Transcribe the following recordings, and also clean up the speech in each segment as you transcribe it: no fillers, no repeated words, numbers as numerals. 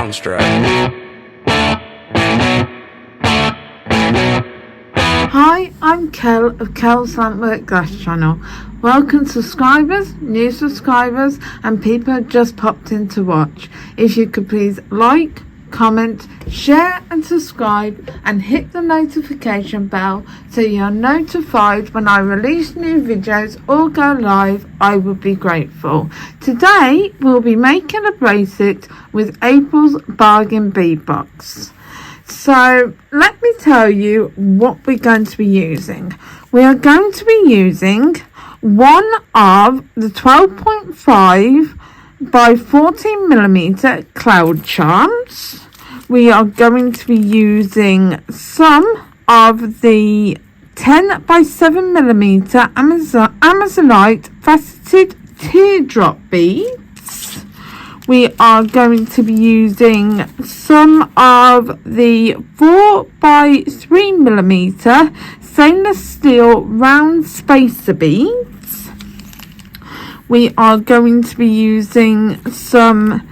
Soundstripe. Hi, I'm Kel of Kel's Lampwork Glass channel. Welcome subscribers, new subscribers and people who just popped in to watch. If you could please like, comment, share and subscribe and hit the notification bell so you're notified when I release new videos or go live, I would be grateful. Today we'll be making a bracelet with April's Bargain Bead Box. So let me tell you what we're going to be using. We are going to be using one of the 12.5 by 14mm cloud charms. We are going to be using some of the 10 by 7mm Amazonite faceted teardrop beads. We are going to be using some of the 4 by 3mm stainless steel round spacer beads. We are going to be using some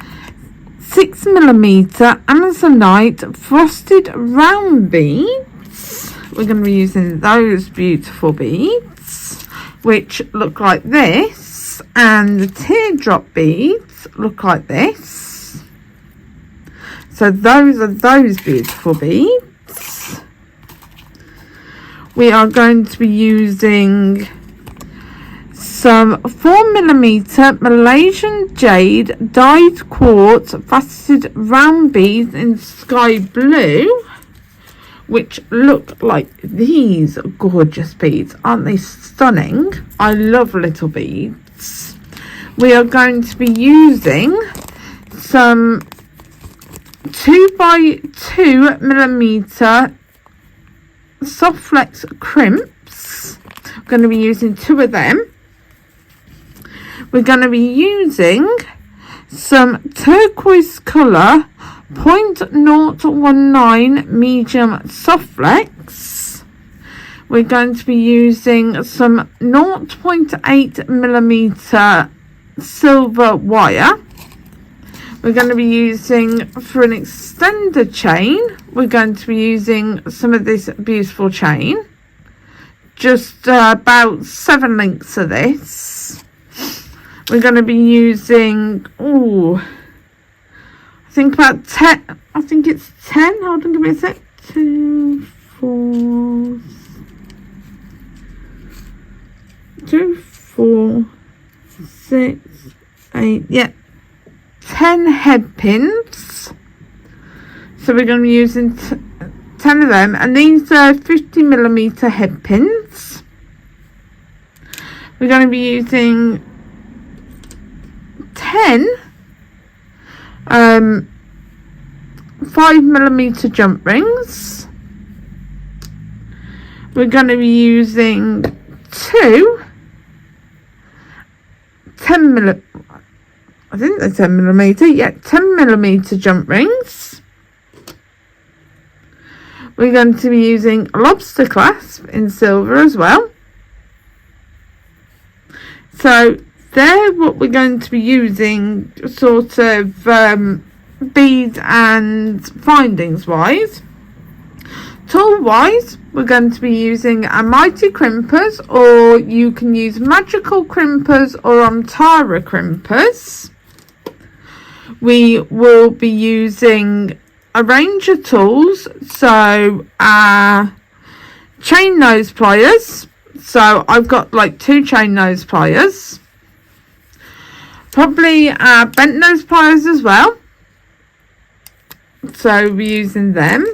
6mm Amazonite frosted round beads. We're going to be using those beautiful beads, which look like this, and the teardrop beads look like this. So those are those beautiful beads. We are going to be using some 4mm Malaysian jade dyed quartz faceted round beads in sky blue, which look like these gorgeous beads. Aren't they stunning? I love little beads. We are going to be using some 2 by 2mm soft flex crimps. I'm going to be using 2 of them. We're going to be using some turquoise colour 0.019 medium soft flex. We're going to be using some 0.8mm silver wire. We're going to be using, for an extender chain, we're going to be using some of this beautiful chain. Just about 7 links of this. We're going to be using, I think about 10, I think it's 10, hold on, give me a sec, 2, 4, 6, 8, yeah, 10 head pins. So we're going to be using 10 of them, and these are 50mm head pins. We're going to be using 10 5mm jump rings. We're going to be using 2 10mm, I think they're 10mm, yeah, 10mm jump rings. We're going to be using a lobster clasp in silver as well. So they're what we're going to be using, sort of beads and findings wise. Tool wise, we're going to be using a mighty crimpers, or you can use magical crimpers or Omtara crimpers. We will be using a range of tools, so chain nose pliers. So I've got like 2 chain nose pliers. Probably bent nose pliers as well. So we're using them.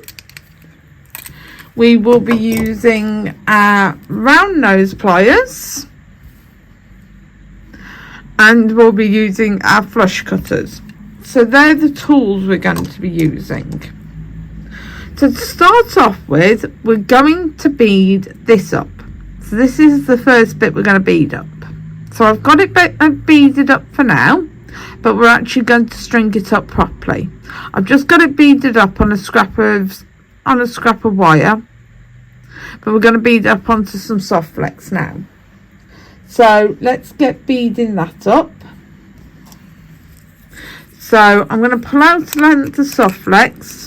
We will be using round nose pliers. And we'll be using our flush cutters. So they're the tools we're going to be using. So to start off with, we're going to bead this up. So this is the first bit we're going to bead up. So I've got it beaded up for now, but we're actually going to string it up properly. I've just got it beaded up on a scrap of wire, but we're going to bead up onto some soft flex now. So let's get beading that up. So I'm going to pull out the length of soft flex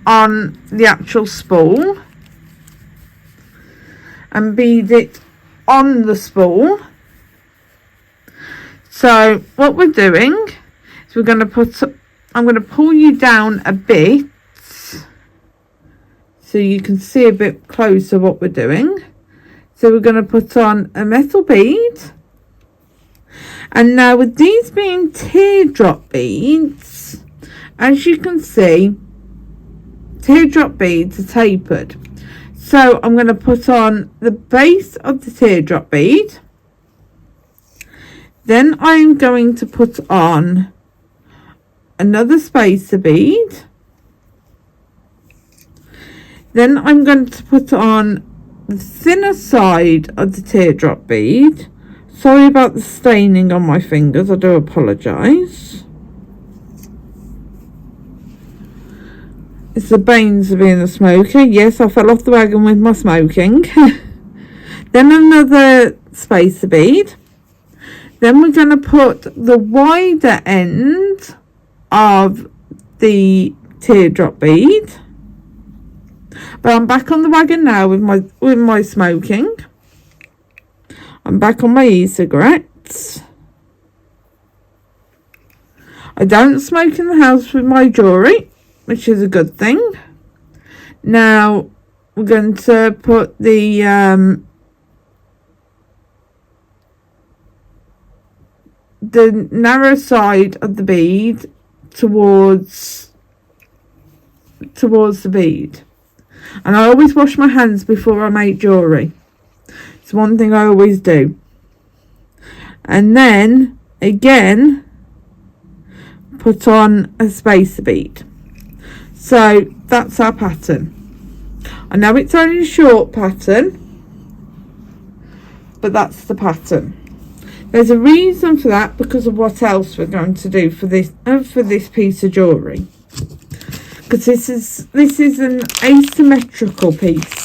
on the actual spool and bead it on the spool. So what we're doing is we're going to I'm going to pull you down a bit so you can see a bit closer what we're doing. So we're going to put on a metal bead. And now with these being teardrop beads, as you can see, teardrop beads are tapered. So I'm going to put on the base of the teardrop bead. Then I'm going to put on another spacer bead. Then I'm going to put on the thinner side of the teardrop bead. Sorry about the staining on my fingers, I do apologise. It's the banes of being a smoker. Yes, I fell off the wagon with my smoking. Then another spacer bead. Then we're going to put the wider end of the teardrop bead. But I'm back on the wagon now with my smoking. I'm back on my e-cigarettes. I don't smoke in the house with my jewellery, which is a good thing. Now we're going to put the narrow side of the bead towards the bead. And I always wash my hands before I make jewellery. It's one thing I always do. And then again put on a spacer bead. So that's our pattern. I know it's only a short pattern, but that's the pattern. There's a reason for that because of what else we're going to do for this piece of jewellery. Because this is an asymmetrical piece.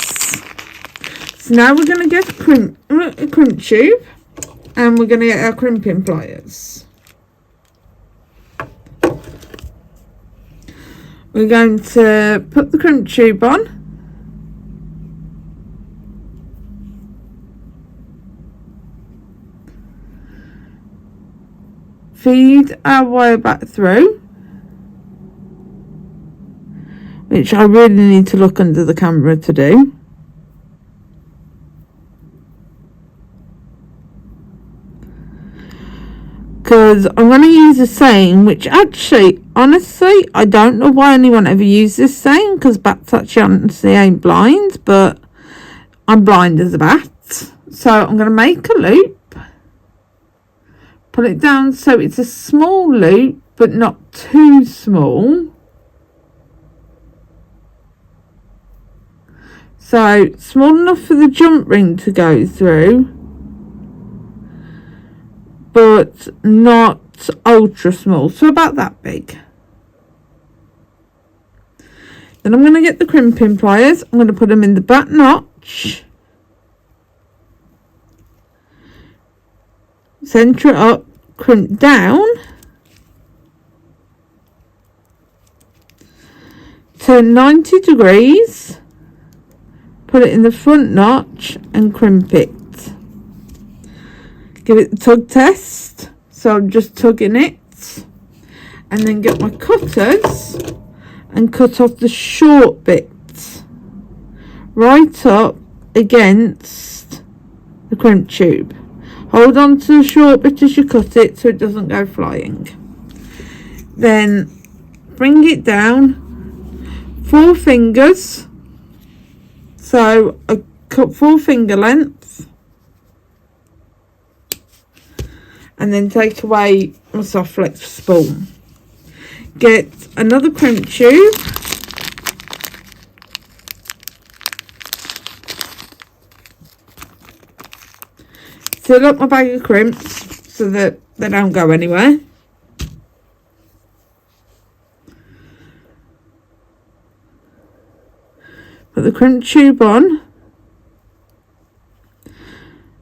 So now we're going to get a crimp tube and we're going to get our crimping pliers. We're going to put the crimp tube on. Feed our wire back through. Which I really need to look under the camera to do. Because I'm going to use a saying, which actually, honestly, I don't know why anyone ever used this saying, because bats actually honestly ain't blind, but I'm blind as a bat. So I'm going to make a loop, put it down so it's a small loop, but not too small. So small enough for the jump ring to go through, but not ultra small, so about that big. Then I'm going to get the crimping pliers. I'm going to put them in the back notch, centre it up, crimp down, turn 90 degrees, put it in the front notch and crimp it. Give it the tug test. So I'm just tugging it. And then get my cutters and cut off the short bit right up against the crimp tube. Hold on to the short bit as you cut it so it doesn't go flying. Then bring it down 4 fingers. So I cut 4 finger length. And then take away my soft flex spool. Get another crimp tube. Fill up my bag of crimps so that they don't go anywhere. Put the crimp tube on.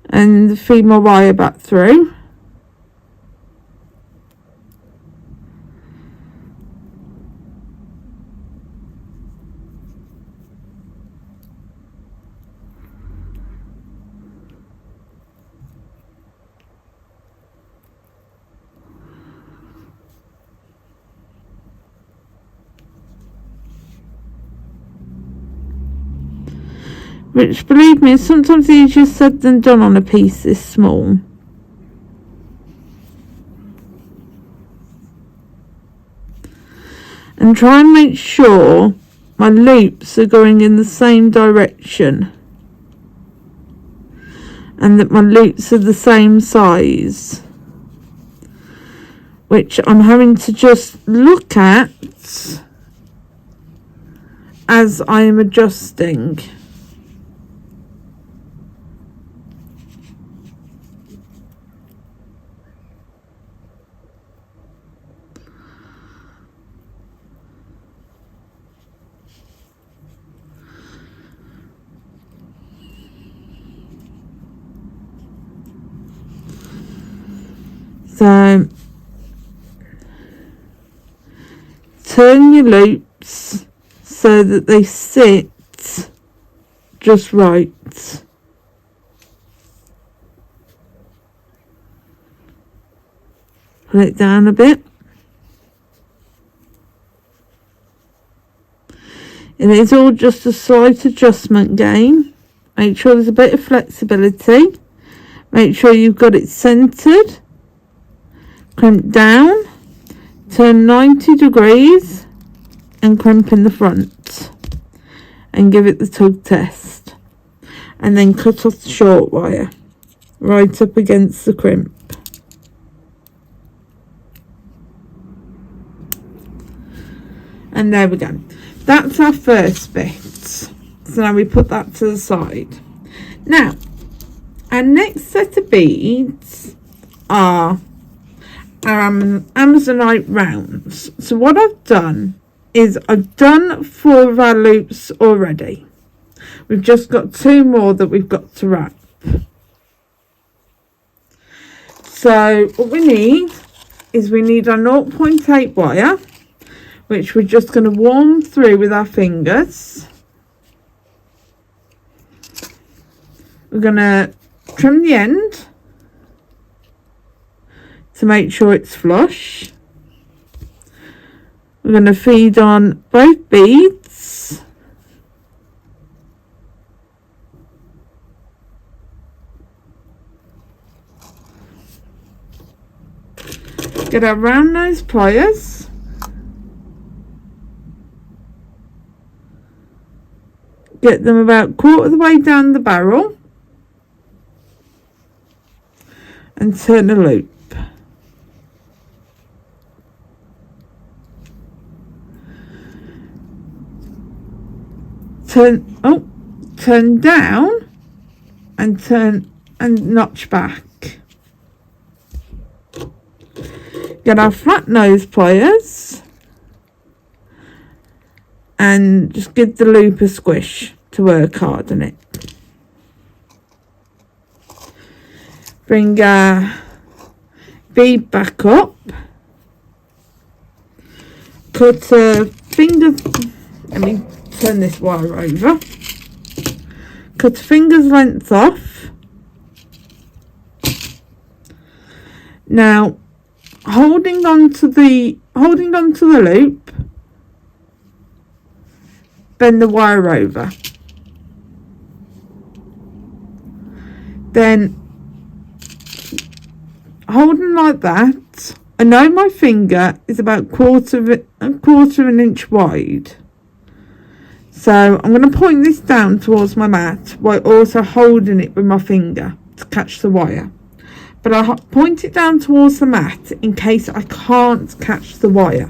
And feed my wire back through. which, believe me, is sometimes easier said than done on a piece this small. And try and make sure my loops are going in the same direction and that my loops are the same size, which I'm having to just look at as I am adjusting. So turn your loops so that they sit just right. Pull it down a bit. And it's all just a slight adjustment game. Make sure there's a bit of flexibility. Make sure you've got it centered. Crimp down, turn 90 degrees and crimp in the front and give it the tug test, and then cut off the short wire right up against the crimp. And there we go. That's our first bit. So now we put that to the side. Now our next set of beads are our Amazonite rounds. So what I've done is I've done 4 of our loops already. We've just got 2 more that we've got to wrap. So what we need is we need our 0.8 wire, which we're just going to warm through with our fingers. We're going to trim the end to make sure it's flush. We're going to feed on both beads. Get our round nose pliers. Get them about quarter of the way down the barrel and turn a loop. Turn down and turn and notch back. Get our flat nose pliers and just give the loop a squish to work hard on it. Bring our bead back up. Cut a finger. Let me turn this wire over. Cut a finger's length off. Now, holding on to the loop, bend the wire over. Then, holding like that, I know my finger is about a quarter of an inch wide. So I'm going to point this down towards my mat while also holding it with my finger to catch the wire. But I point it down towards the mat in case I can't catch the wire.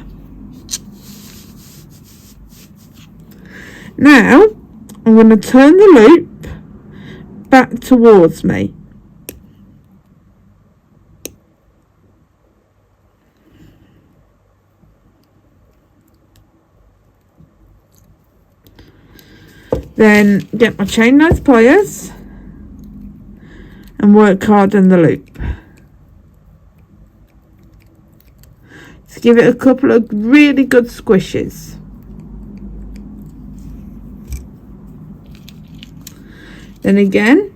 Now I'm going to turn the loop back towards me. Then get my chain nose pliers and work hard on the loop. Just give it a couple of really good squishes. Then again,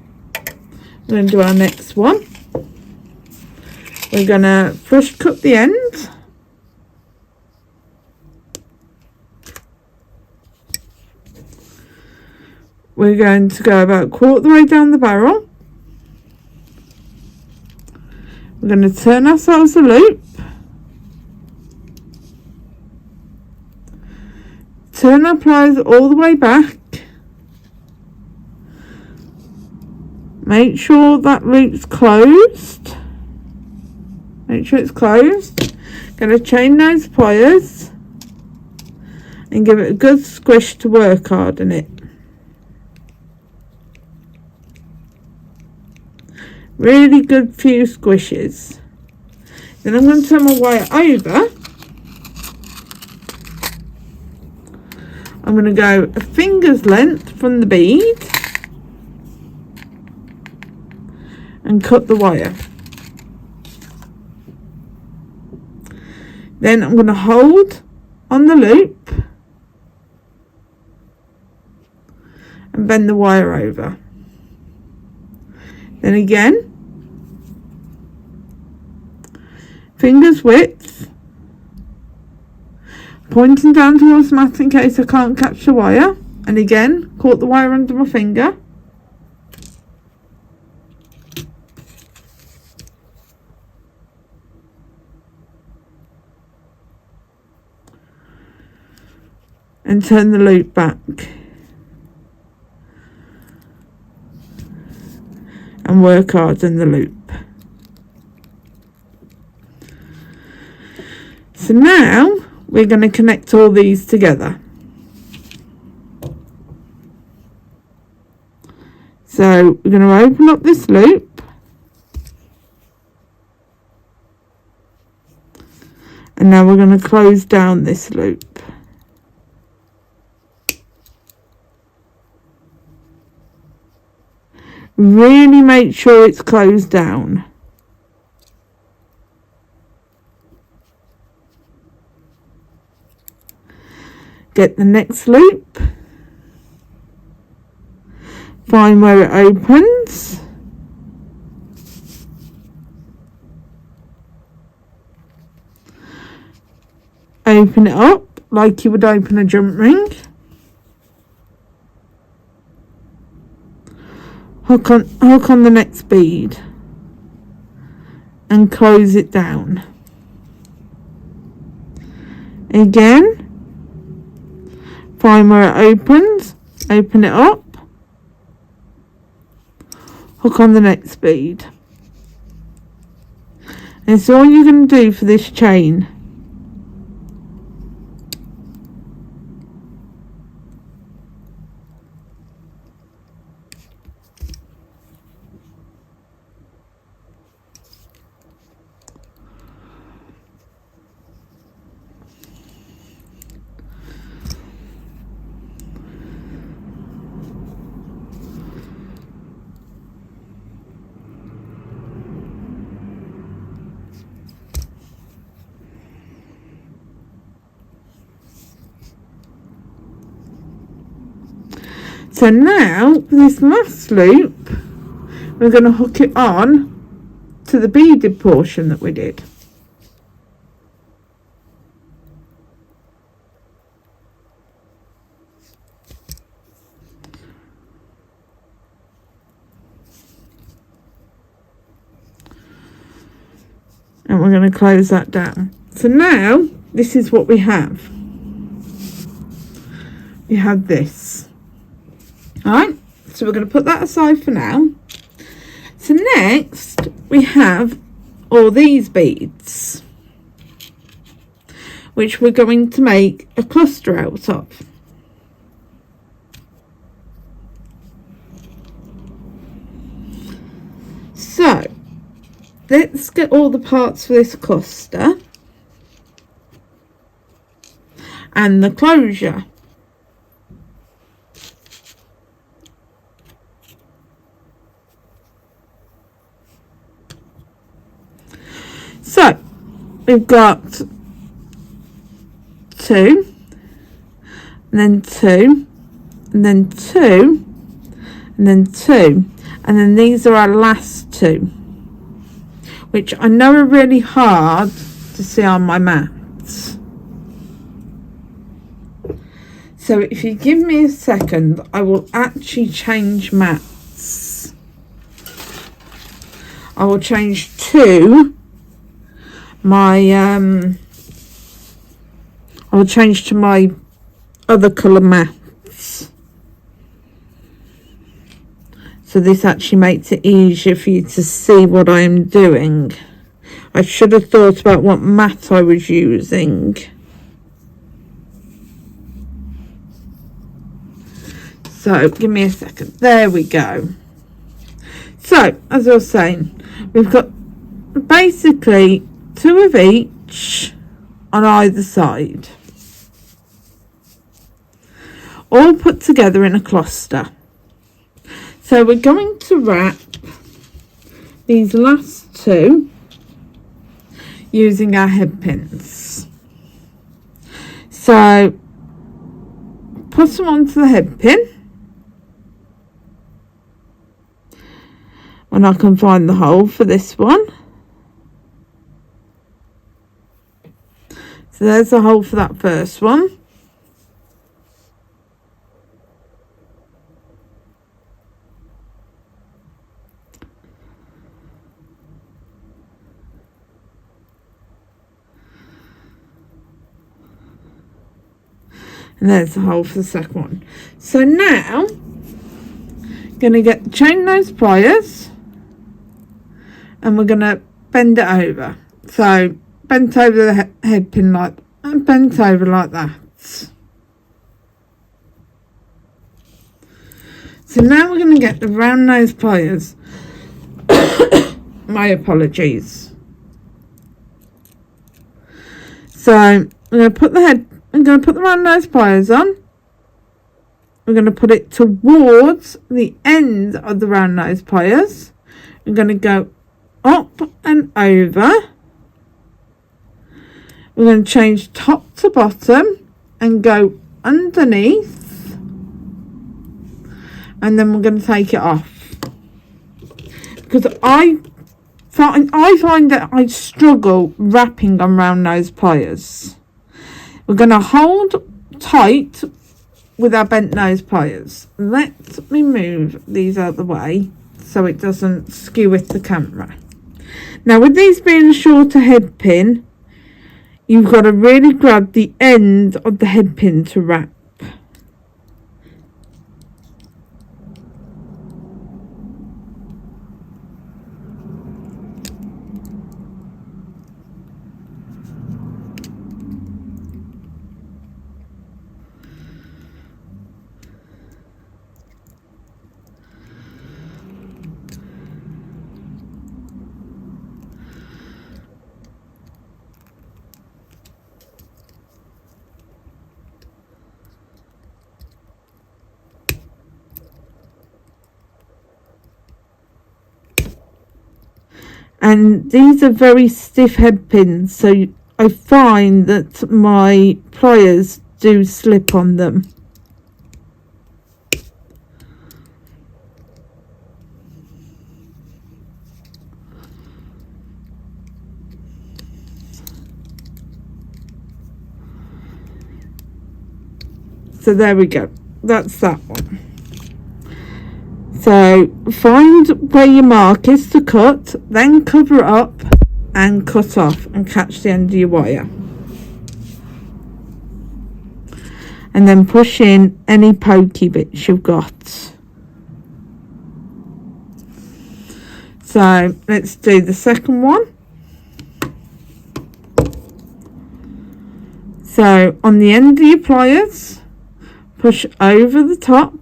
we're going to do our next one. We're going to first cut the end. we're going to go about quarter the way down the barrel. We're going to turn ourselves a loop, turn our pliers all the way back, make sure that loop's closed, make sure it's closed. Going to chain those pliers and give it a good squish to work hard in it. Really good few squishes. Then I'm going to turn my wire over. I'm going to go a finger's length from the bead and cut the wire. Then I'm going to hold on the loop and bend the wire over. Then again, fingers width, pointing down towards the mat in case I can't catch the wire, and again caught the wire under my finger. And turn the loop back. And work hard in the loop. So now we're going to connect all these together. So we're going to open up this loop and now we're going to close down this loop. Really make sure it's closed down. Get the next loop. Find where it opens. Open it up like you would open a jump ring. Hook on the next bead and close it down. Again, find where it opens, open it up, hook on the next bead. And it's all you're going to do for this chain. So now, for this last loop, we're going to hook it on to the beaded portion that we did. And we're going to close that down. So now, this is what we have. We have this. Alright, so we're going to put that aside for now. So next we have all these beads, which we're going to make a cluster out of. So let's get all the parts for this cluster and the closure. So we've got 2, and then 2, and then 2, and then 2, and then these are our last 2, which I know are really hard to see on my mats. So if you give me a second, I will actually change mats. I will change to my other colour mats. So this actually makes it easier for you to see what I am doing. I should have thought about what mat I was using. So give me a second. There we go. So as I was saying, we've got basically 2 of each on either side, all put together in a cluster. So we're going to wrap these last 2 using our head pins. So put them onto the head pin when I can find the hole for this one. So there's the hole for that first one. And there's the hole for the second one. So now, going to get the chain nose pliers and we're going to bend it over. So bent over the head pin like, and bent over like that. So now we're going to get the round nose pliers. My apologies. So I'm going to put the round nose pliers on. We're going to put it towards the end of the round nose pliers. We're going to go up and over. We're going to change top to bottom and go underneath. And then we're going to take it off. Because I find that I struggle wrapping on round nose pliers. We're going to hold tight with our bent nose pliers. Let me move these out of the way so it doesn't skew with the camera. Now with these being a shorter head pin, you've got to really grab the end of the head pin to wrap. And these are very stiff head pins, so I find that my pliers do slip on them. So there we go, that's that one. So find where your mark is to cut, then cover it up and cut off and catch the end of your wire. And then push in any pokey bits you've got. So let's do the second one. So on the end of your pliers, push over the top.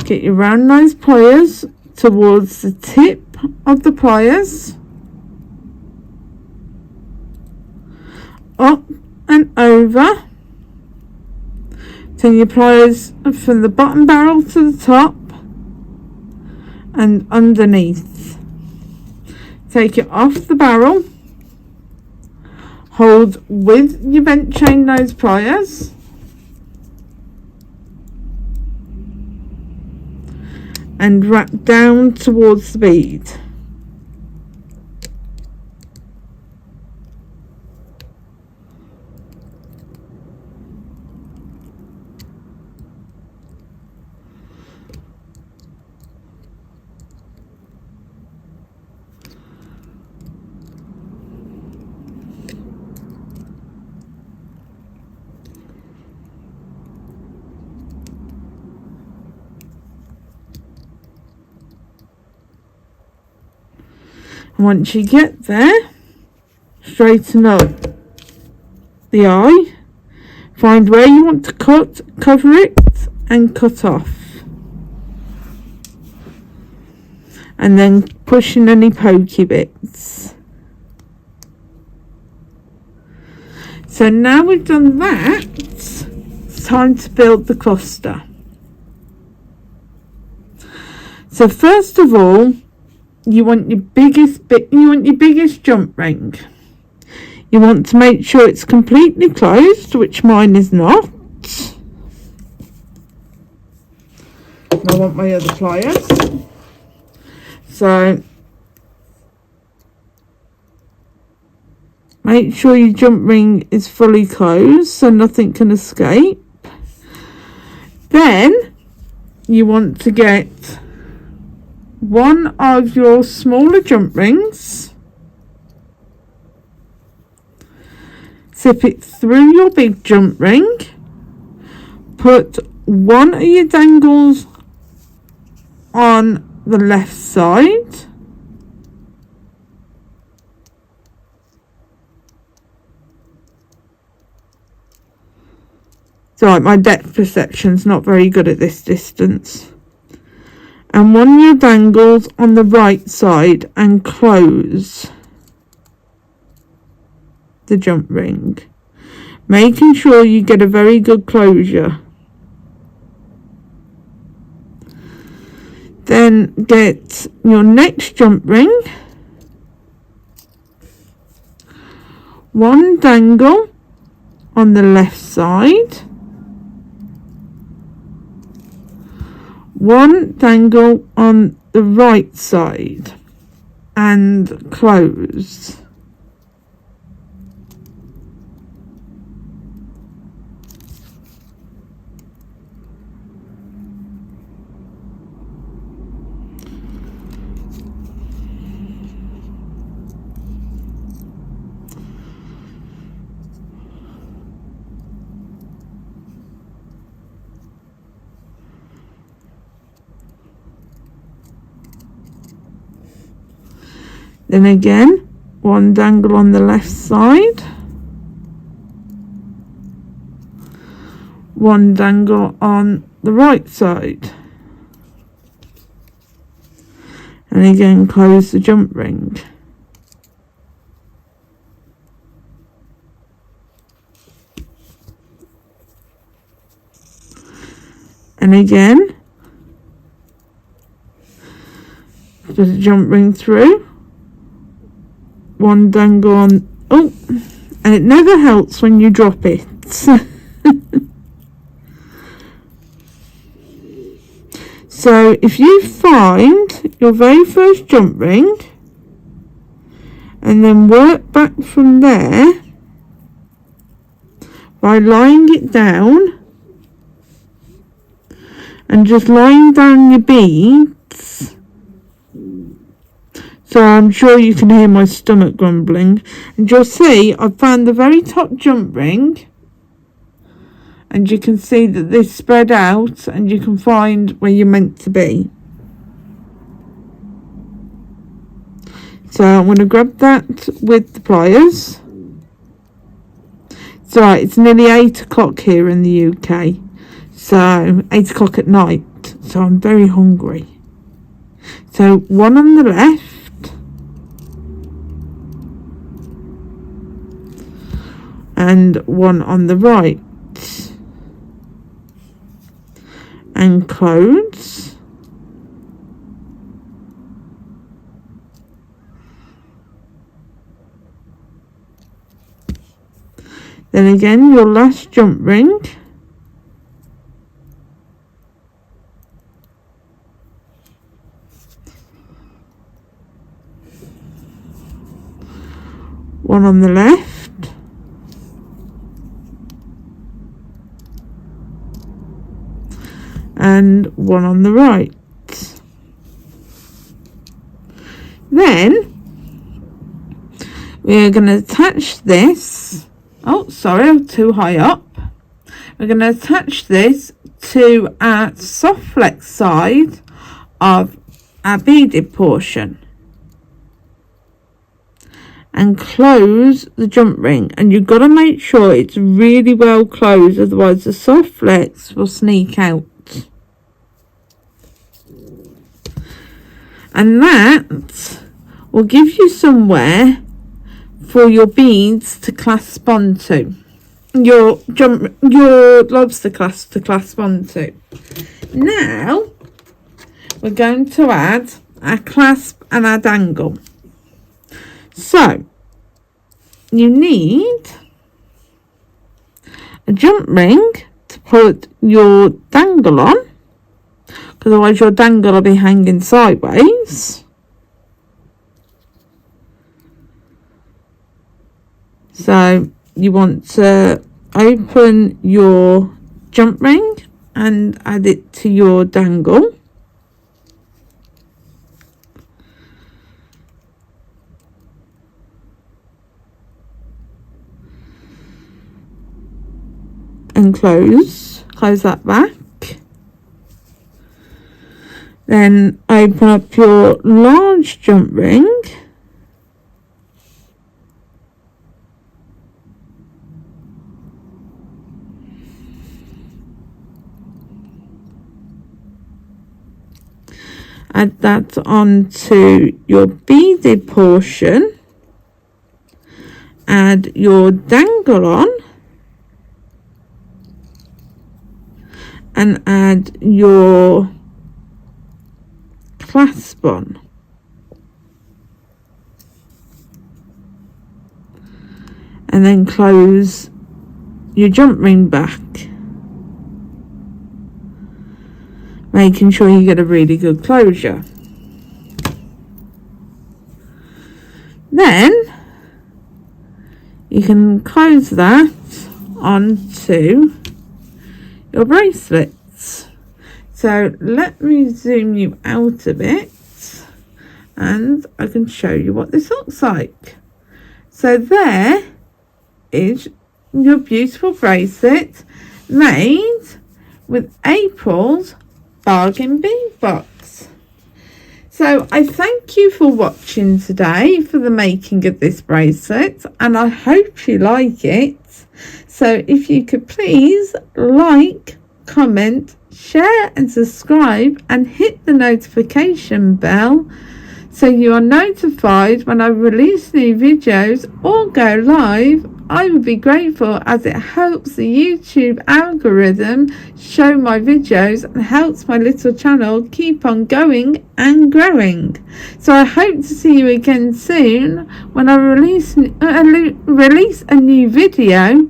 Get your round nose pliers towards the tip of the pliers, up and over. Turn your pliers from the bottom barrel to the top and underneath. Take it off the barrel, hold with your bent chain nose pliers, and wrap down towards the bead. Once you get there, straighten up the eye, find where you want to cut, cover it and cut off, and then push in any pokey bits. So now we've done that, it's time to build the cluster. So first of all, you want your biggest jump ring. You want to make sure it's completely closed, which mine is not. And I want my other pliers. So make sure your jump ring is fully closed so nothing can escape. Then you want to get one of your smaller jump rings, zip it through your big jump ring, put one of your dangles on the left side, it's alright, my depth perception's not very good at this distance, and one of your dangles on the right side and close the jump ring, making sure you get a very good closure. Then get your next jump ring, one dangle on the left side, one dangle on the right side and close. Then again, one dangle on the left side, one dangle on the right side, and again close the jump ring. And again, put the jump ring through, one dangle on, oh, and it never helps when you drop it. So if you find your very first jump ring and then work back from there by lying it down and just lying down your beads. So I'm sure you can hear my stomach grumbling. And you'll see I've found the very top jump ring. And you can see that this spread out and you can find where you're meant to be. So I'm going to grab that with the pliers. It's alright, it's nearly 8 o'clock here in the UK. So 8 o'clock at night. So I'm very hungry. So one on the left. And one on the right, and close, then again your last jump ring, one on the left, and one on the right. Then we're going to attach this, oh sorry, I'm too high up. We're going to attach this to our soft flex side of our beaded portion. and close the jump ring, and you've got to make sure it's really well closed, otherwise the soft flex will sneak out. And that will give you somewhere for your beads to clasp onto, your lobster clasp to clasp onto. Now we're going to add our clasp and our dangle. So you need a jump ring to put your dangle on, because otherwise your dangle will be hanging sideways. So you want to open your jump ring and add it to your dangle. And close that back. Then open up your large jump ring. Add that onto your beaded portion. Add your dangle on. And add your clasp on. And then close your jump ring back, making sure you get a really good closure. Then you can close that onto your bracelets. So let me zoom you out a bit and I can show you what this looks like. So there is your beautiful bracelet made with April's Bargain Bead Box. So I thank you for watching today for the making of this bracelet, and I hope you like it. So if you could please like, comment, share and subscribe and hit the notification bell so you are notified when I release new videos or go live. I would be grateful, as it helps the YouTube algorithm show my videos and helps my little channel keep on going and growing. So I hope to see you again soon when I release a new video.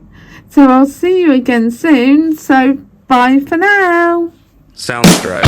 So I'll see you again soon. So bye for now. Sounds great.